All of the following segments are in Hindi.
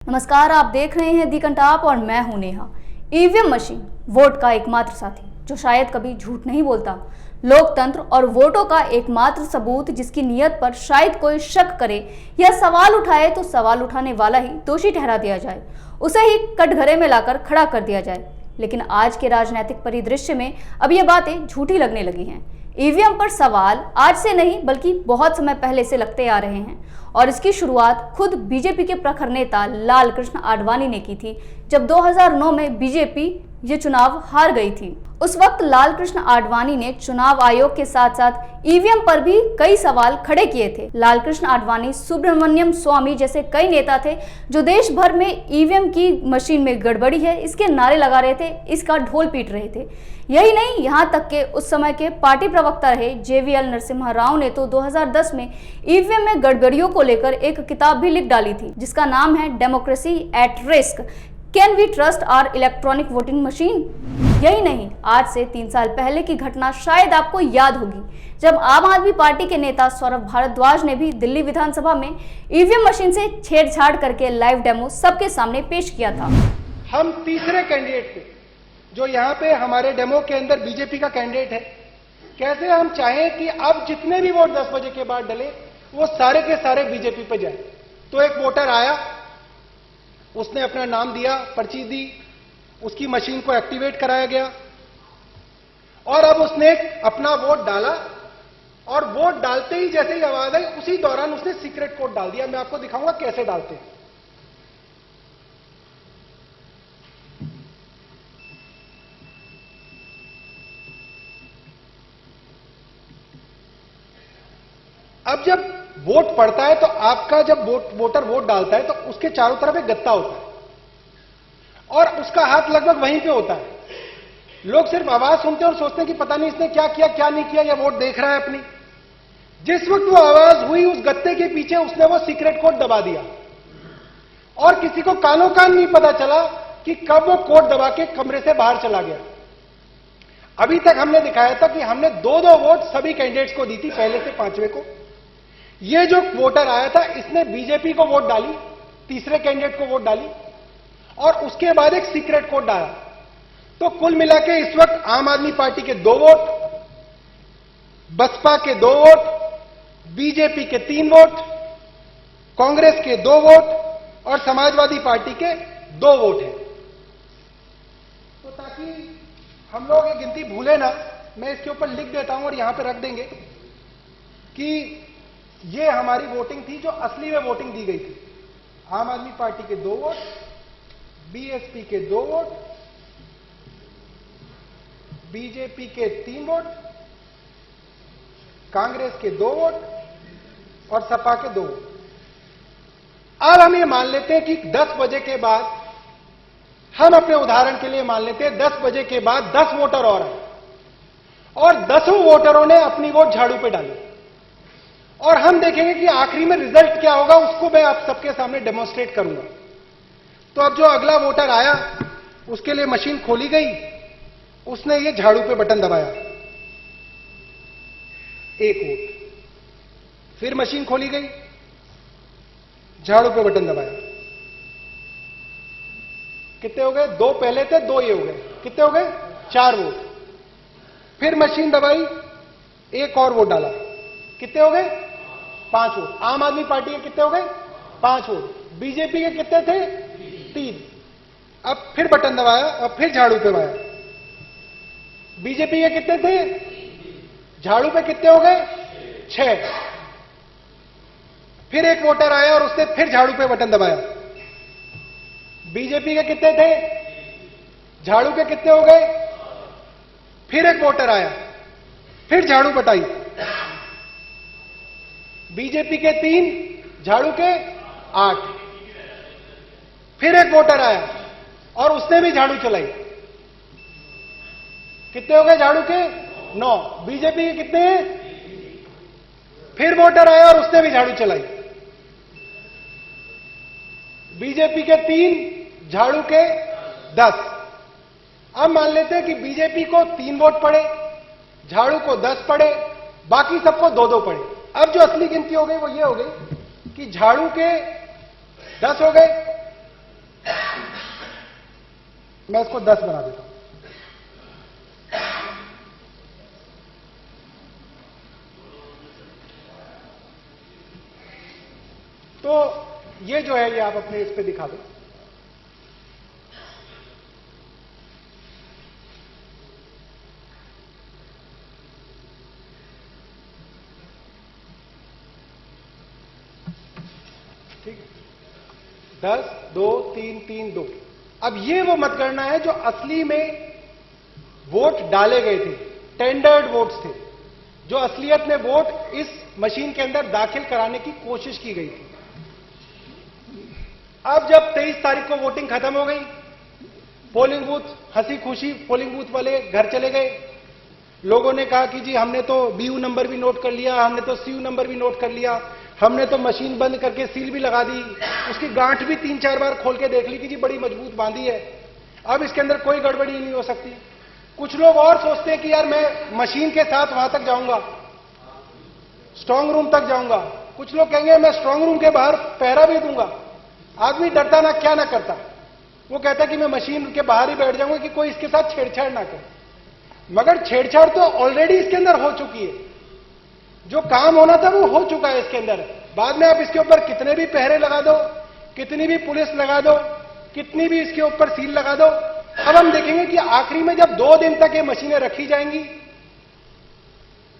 नमस्कार, आप देख रहे हैं दी कंटाप और मैं हूं नेहा। ईवीएम मशीन वोट का एकमात्र साथी जो शायद कभी झूठ नहीं बोलता, लोकतंत्र और वोटों का एकमात्र सबूत जिसकी नीयत पर शायद कोई शक करे या सवाल उठाए तो सवाल उठाने वाला ही दोषी ठहरा दिया जाए, उसे ही कटघरे में लाकर खड़ा कर दिया जाए। लेकिन आज के राजनीतिक परिदृश्य में अब ये बातें झूठी लगने लगी हैं। ईवीएम पर सवाल आज से नहीं बल्कि बहुत समय पहले से लगते आ रहे हैं और इसकी शुरुआत खुद बीजेपी के प्रखर नेता लाल कृष्ण आडवाणी ने की थी जब 2009 में बीजेपी ये चुनाव हार गई थी। उस वक्त लाल कृष्ण आडवाणी ने चुनाव आयोग के साथ साथ ईवीएम पर भी कई सवाल खड़े किए थे। लाल कृष्ण आडवाणी, सुब्रमण्यम स्वामी जैसे कई नेता थे जो देश भर में ईवीएम की मशीन में गड़बड़ी है इसके नारे लगा रहे थे, इसका ढोल पीट रहे थे। यही नहीं, यहाँ तक के उस समय के पार्टी प्रवक्ता रहे JVL नरसिम्हा राव ने तो 2010 में ईवीएम में गड़बड़ियों को लेकर एक किताब भी लिख डाली थी जिसका नाम है democracy at risk, can we trust our electronic voting machine. यही नहीं, आज से 3 साल पहले की घटना शायद आपको याद होगी जब आम आदमी पार्टी के नेता सौरभ भारद्वाज ने भी दिल्ली विधानसभा में ईवीएम मशीन से छेड़छाड़ करके लाइव डेमो सबके सामने पेश किया था। हम तीसरे कैंडिडेट थे जो यहाँ पे हमारे डेमो के अंदर बीजेपी का कैंडिडेट है, कैसे हम चाहें कि अब जितने भी वोट 10 बजे के बाद डले वो सारे के सारे बीजेपी पे जाए। तो एक वोटर आया, उसने अपना नाम दिया, पर्ची दी, उसकी मशीन को एक्टिवेट कराया गया और अब उसने अपना वोट डाला और वोट डालते ही जैसे ही आवाज आई उसी दौरान उसने सीक्रेट कोड डाल दिया। मैं आपको दिखाऊंगा कैसे डालते हैं। अब जब वोट पड़ता है तो आपका जब वोटर वोट डालता है तो उसके चारों तरफ एक गत्ता होता है और उसका हाथ लगभग वहीं पे होता है। लोग सिर्फ आवाज सुनते हैं और सोचते हैं कि पता नहीं इसने क्या किया क्या नहीं किया, या वोट देख रहा है अपनी। जिस वक्त वो आवाज हुई उस गत्ते के पीछे उसने वो सीक्रेट कोड दबा दिया और किसी को कानों कान नहीं पता चला कि कब वो कोड दबा के कमरे से बाहर चला गया। अभी तक हमने दिखाया था कि हमने 2-2 वोट सभी कैंडिडेट्स को दी थी, पहले से 5वें को। ये जो वोटर आया था इसने बीजेपी को वोट डाली, तीसरे कैंडिडेट को वोट डाली और उसके बाद एक सीक्रेट कोड डाला। तो कुल मिला के इस वक्त आम आदमी पार्टी के 2 वोट, बसपा के 2 वोट, बीजेपी के 3 वोट, कांग्रेस के 2 वोट और समाजवादी पार्टी के 2 वोट हैं। तो ताकि हम लोग ये गिनती भूले ना, मैं इसके ऊपर लिख देता हूं और यहां पे रख देंगे कि ये हमारी वोटिंग थी जो असली में वोटिंग दी गई थी। आम आदमी पार्टी के 2 वोट, बीएसपी के 2 वोट, बीजेपी के 3 वोट, कांग्रेस के 2 वोट और सपा के 2 वोट। अब हम ये मान लेते हैं कि 10 बजे के बाद, हम अपने उदाहरण के लिए मान लेते हैं 10 बजे के बाद 10 वोटर और आए और 10 वोटरों ने अपनी वोट झाड़ू पे डाली और हम देखेंगे कि आखिरी में रिजल्ट क्या होगा, उसको मैं आप सबके सामने डेमोन्स्ट्रेट करूंगा। तो अब जो अगला वोटर आया उसके लिए मशीन खोली गई, उसने ये झाड़ू पे बटन दबाया, 1 वोट। फिर मशीन खोली गई, झाड़ू पे बटन दबाया, कितने हो गए? 2 पहले थे, 2 ये हो गए, कितने हो गए? 4 वोट। फिर मशीन दबाई, 1 और वोट डाला, कितने हो गए? 5 वोट। आम आदमी पार्टी के कितने हो गए? 5 वोट। बीजेपी के कितने थे? 3। अब फिर बटन दबाया और फिर झाड़ू पे दबाया, बीजेपी के कितने थे? झाड़ू पे कितने हो गए? 6। फिर एक वोटर आया और उसने फिर झाड़ू पे बटन दबाया, बीजेपी के कितने थे? झाड़ू के कितने हो गए? फिर एक वोटर आया, फिर झाड़ू बटाई, बीजेपी के 3, झाड़ू के 8। फिर एक वोटर आया और उसने भी झाड़ू चलाई, कितने हो गए झाड़ू के? 9। बीजेपी के कितने हैं? फिर वोटर आया और उसने भी झाड़ू चलाई, बीजेपी के 3, झाड़ू के 10। अब मान लेते हैं कि बीजेपी को 3 वोट पड़े, झाड़ू को 10 पड़े, बाकी सबको 2-2 पड़े। अब जो असली गिनती हो गई वो ये हो गई कि झाड़ू के 10 हो गए, मैं इसको 10 बना देता हूं। तो ये जो है ये आप अपने इस पे दिखा दो। ठीक है, 10, 2, 3, 3, 2। अब ये वो मतगणना है जो असली में वोट डाले गए थे, टेंडर्ड वोट्स थे, जो असलियत में वोट इस मशीन के अंदर दाखिल कराने की कोशिश की गई थी। अब जब 23 तारीख को वोटिंग खत्म हो गई, पोलिंग बूथ हंसी खुशी पोलिंग बूथ वाले घर चले गए। लोगों ने कहा कि जी हमने तो बीयू नंबर भी नोट कर लिया, हमने तो सीयू नंबर भी नोट कर लिया, हमने तो मशीन बंद करके सील भी लगा दी, उसकी गांठ भी 3-4 बार खोल के देख ली कि जी बड़ी मजबूत बांधी है, अब इसके अंदर कोई गड़बड़ी नहीं हो सकती। कुछ लोग और सोचते हैं कि यार मैं मशीन के साथ वहां तक जाऊंगा, स्ट्रांग रूम तक जाऊंगा। कुछ लोग कहेंगे मैं स्ट्रांग रूम के बाहर पहरा भी दूंगा। आदमी डरता ना क्या ना करता, वो कहता कि मैं मशीन के बाहर ही बैठ जाऊंगा कि कोई इसके साथ छेड़छाड़ ना करे। मगर छेड़छाड़ तो ऑलरेडी इसके अंदर हो चुकी है, जो काम होना था वो हो चुका है इसके अंदर। बाद में आप इसके ऊपर कितने भी पहरे लगा दो, कितनी भी पुलिस लगा दो, कितनी भी इसके ऊपर सील लगा दो, अब हम देखेंगे कि आखिरी में जब 2 दिन तक ये मशीनें रखी जाएंगी,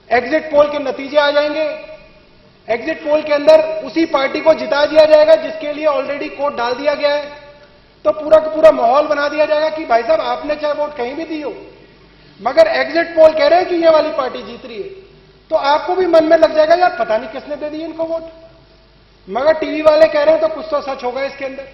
एग्जिट पोल के नतीजे आ जाएंगे, एग्जिट पोल के अंदर उसी पार्टी को जिता दिया जाएगा जिसके लिए ऑलरेडी कोड डाल दिया गया है, तो पूरा का पूरा माहौल बना दिया जाएगा कि भाई साहब आपने चाहे वोट कहीं भी दी हो, मगर एग्जिट पोल कह रहे हैं कि ये वाली पार्टी जीत रही है, तो आपको भी मन में लग जाएगा यार पता नहीं किसने दे दी इनको वोट। मगर टीवी वाले कह रहे हैं तो कुछ तो सच होगा इसके अंदर।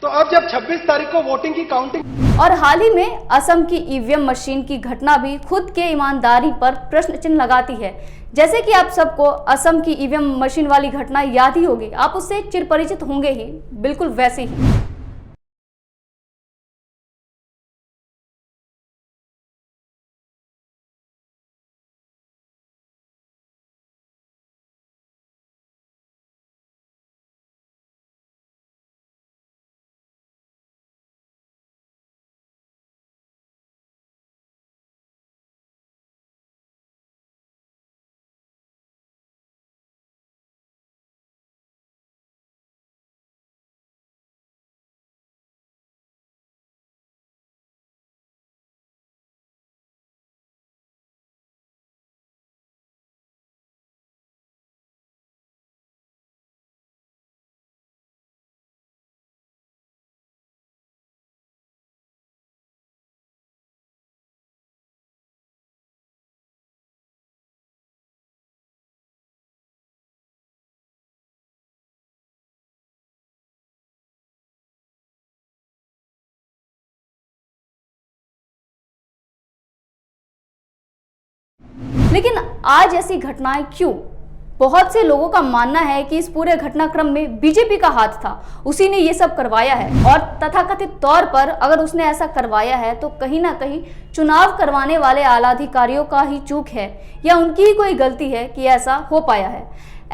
तो अब जब 26 तारीख को वोटिंग की काउंटिंग, और हाल ही में असम की ईवीएम मशीन की घटना भी खुद के ईमानदारी पर प्रश्न चिन्ह लगाती है। जैसे कि आप सबको असम की ईवीएम मशीन वाली घटना याद ही होगी, आप उससे चिरपरिचित होंगे ही, बिल्कुल वैसे ही। लेकिन आज ऐसी घटनाएं क्यों? बहुत से लोगों का मानना है कि इस पूरे घटनाक्रम में बीजेपी का हाथ था, उसी ने ये सब करवाया है। और तथाकथित तौर पर अगर उसने ऐसा करवाया है तो कहीं ना कहीं चुनाव करवाने वाले आला अधिकारियों का ही चूक है या उनकी ही कोई गलती है कि ऐसा हो पाया है।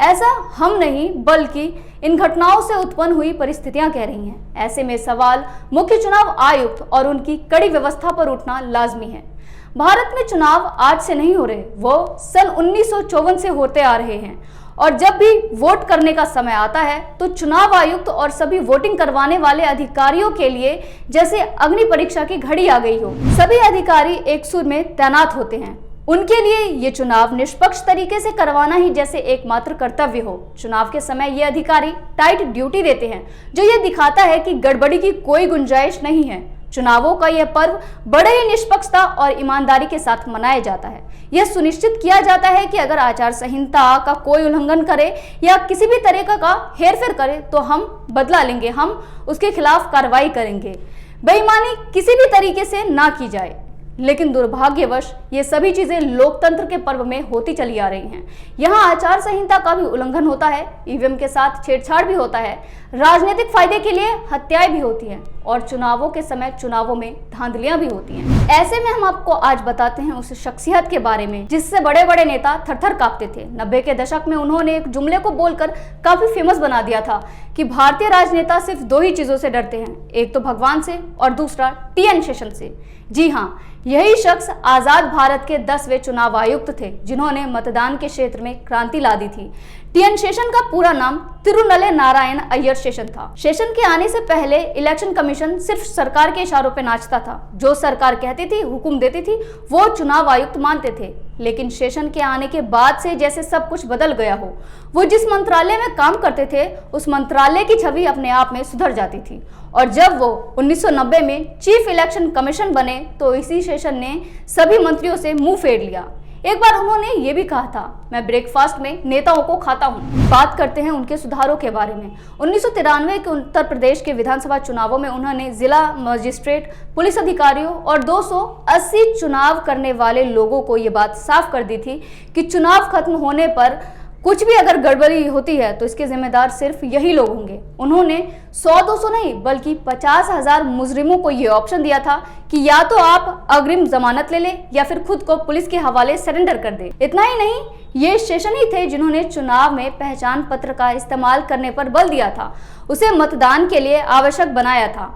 ऐसा हम नहीं बल्कि इन घटनाओं से उत्पन्न हुई परिस्थितियां कह रही हैं। ऐसे में सवाल मुख्य चुनाव आयुक्त और उनकी कड़ी व्यवस्था पर उठना लाजमी है। भारत में चुनाव आज से नहीं हो रहे, वो सन 1954 से होते आ रहे हैं। और जब भी वोट करने का समय आता है तो चुनाव आयुक्त और सभी वोटिंग करवाने वाले अधिकारियों के लिए जैसे अग्नि परीक्षा की घड़ी आ गई हो। सभी अधिकारी एक सुर में तैनात होते हैं। उनके लिए ये चुनाव निष्पक्ष तरीके से करवाना ही जैसे एकमात्र कर्तव्य हो। चुनाव के समय ये अधिकारी टाइट ड्यूटी देते हैं, जो ये दिखाता है कि गड़बड़ी की कोई गुंजाइश नहीं है। चुनावों का यह पर्व बड़े ही निष्पक्षता और ईमानदारी के साथ मनाया जाता है। यह सुनिश्चित किया जाता है कि अगर आचार संहिता का कोई उल्लंघन करे या किसी भी तरीके का हेरफेर करे तो हम बदला लेंगे, हम उसके खिलाफ कार्रवाई करेंगे। बेईमानी किसी भी तरीके से ना की जाए। लेकिन दुर्भाग्यवश ये सभी चीजें लोकतंत्र के पर्व में होती चली आ रही हैं। यहाँ आचार संहिता का भी उल्लंघन होता है, ईवीएम के साथ छेड़छाड़ भी होता है, राजनीतिक फायदे के लिए हत्याएं भी होती हैं और चुनावों के समय चुनावों में धांधलियां भी होती हैं। ऐसे में हम आपको आज बताते हैं उस शख्सियत के बारे में जिससे बड़े बड़े नेता थरथर कांपते थे। 90 के दशक में उन्होंने एक जुमले को बोलकर काफी फेमस बना दिया था कि भारतीय राजनेता सिर्फ दो ही चीजों से डरते हैं, एक तो भगवान से और दूसरा टीएन शेषन से। जी हाँ, यही शख्स आजाद भारत के 10वें चुनाव आयुक्त थे जिन्होंने मतदान के क्षेत्र में क्रांति ला दी थी। टीएन शेषन का पूरा नाम तिरुनले नारायण अय्यर शेषन था। शेषन के आने से पहले इलेक्शन कमीशन सिर्फ सरकार के इशारों पे नाचता था। जो सरकार कहती थी, हुक्म देती थी, वो चुनाव आयुक्त मानते थे। लेकिन शेषन के आने के बाद से जैसे सब कुछ बदल गया हो। वो जिस मंत्रालय में काम करते थे उस मंत्रालय की छवि अपने आप में सुधर जाती थी। और जब वो 1990 में चीफ इलेक्शन कमीशन बने तो इसी शेषन ने सभी मंत्रियों से मुंह फेर लिया। एक बार उन्होंने ये भी कहा था, मैं ब्रेकफास्ट में नेताओं को खाता हूँ। बात करते हैं उनके सुधारों के बारे में। 1993 के उत्तर प्रदेश के विधानसभा चुनावों में उन्होंने जिला मजिस्ट्रेट, पुलिस अधिकारियों और 280 चुनाव करने वाले लोगों को ये बात साफ कर दी थी कि चुनाव खत्म होने पर कुछ भी अगर गड़बड़ी होती है तो इसके जिम्मेदार सिर्फ यही लोग होंगे। उन्होंने 100-200 नहीं बल्कि 50,000 मुजरिमों को यह ऑप्शन दिया था कि या तो आप अग्रिम जमानत ले लें या फिर खुद को पुलिस के हवाले सरेंडर कर दें। इतना ही नहीं, ये शेषन ही थे जिन्होंने चुनाव में पहचान पत्र का इस्तेमाल करने पर बल दिया था, उसे मतदान के लिए आवश्यक बनाया था।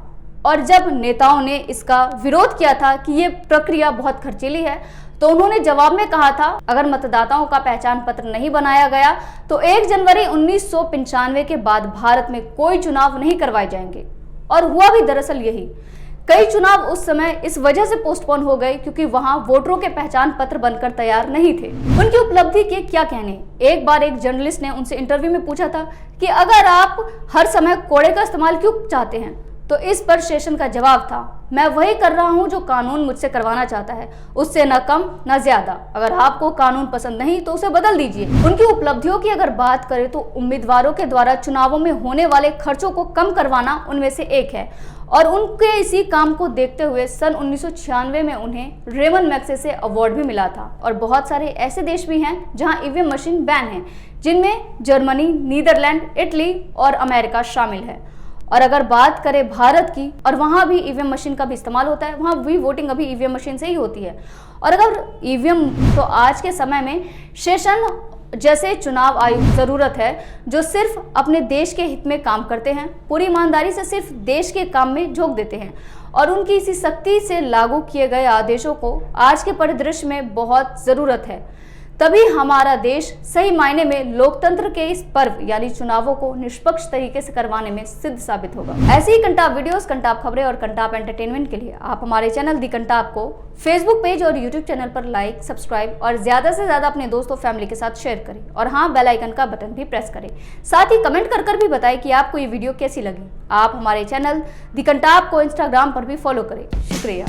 और जब नेताओं ने इसका विरोध किया था कि ये प्रक्रिया बहुत खर्चीली है तो उन्होंने जवाब में कहा था, अगर मतदाताओं का पहचान पत्र नहीं बनाया गया तो 1 जनवरी 1995 के बाद भारत में कोई चुनाव नहीं करवाए जाएंगे। और हुआ भी दरअसल यही। कई चुनाव उस समय इस वजह से पोस्टपोन हो गए क्योंकि वहां वोटरों के पहचान पत्र बनकर तैयार नहीं थे। उनकी उपलब्धि के क्या कहने। एक बार एक जर्नलिस्ट ने उनसे इंटरव्यू में पूछा था कि अगर आप हर समय कोड़े का इस्तेमाल क्यों चाहते हैं, तो इस पर शेषन का जवाब था, मैं वही कर रहा हूं जो कानून मुझसे करवाना चाहता है, उससे न कम न ज्यादा। अगर आपको कानून पसंद नहीं तो उसे बदल दीजिए। उनकी उपलब्धियों की अगर बात करें तो उम्मीदवारों के द्वारा चुनावों में होने वाले खर्चों को कम करवाना उनमें से एक है। और उनके इसी काम को देखते हुए सन 1996 में उन्हें रेमन मैग्सेसे अवार्ड भी मिला था। और बहुत सारे ऐसे देश भी हैं जहां ईवीएम मशीन बैन है, जिनमें जर्मनी, नीदरलैंड, इटली और अमेरिका शामिल है। और अगर बात करें भारत की, और वहां भी ईवीएम मशीन का भी इस्तेमाल होता है, वहां भी वोटिंग अभी ईवीएम मशीन से ही होती है। और अगर ईवीएम, तो आज के समय में शेषन जैसे चुनाव आयुक्त जरूरत है जो सिर्फ अपने देश के हित में काम करते हैं, पूरी ईमानदारी से सिर्फ देश के काम में झोंक देते हैं। और उनकी इसी सख्ती से लागू किए गए आदेशों को आज के परिदृश्य में बहुत जरूरत है। तभी हमारा देश सही मायने में लोकतंत्र के इस पर्व यानी चुनावों को निष्पक्ष तरीके से करवाने में सिद्ध साबित होगा। ऐसी ही कंटाप वीडियोस, कंटाप खबरें और कंटाप एंटरटेनमेंट के लिए आप हमारे चैनल दी कंटाप को फेसबुक पेज और यूट्यूब चैनल पर लाइक, सब्सक्राइब और ज्यादा से ज्यादा अपने दोस्तों, फैमिली के साथ शेयर करें। और हाँ, बेल आइकन का बटन भी प्रेस करें। साथ ही कमेंट कर भी बताएं कि आपको ये वीडियो कैसी लगी। आप हमारे चैनल दी कंटाप को इंस्टाग्राम पर भी फॉलो करें। शुक्रिया।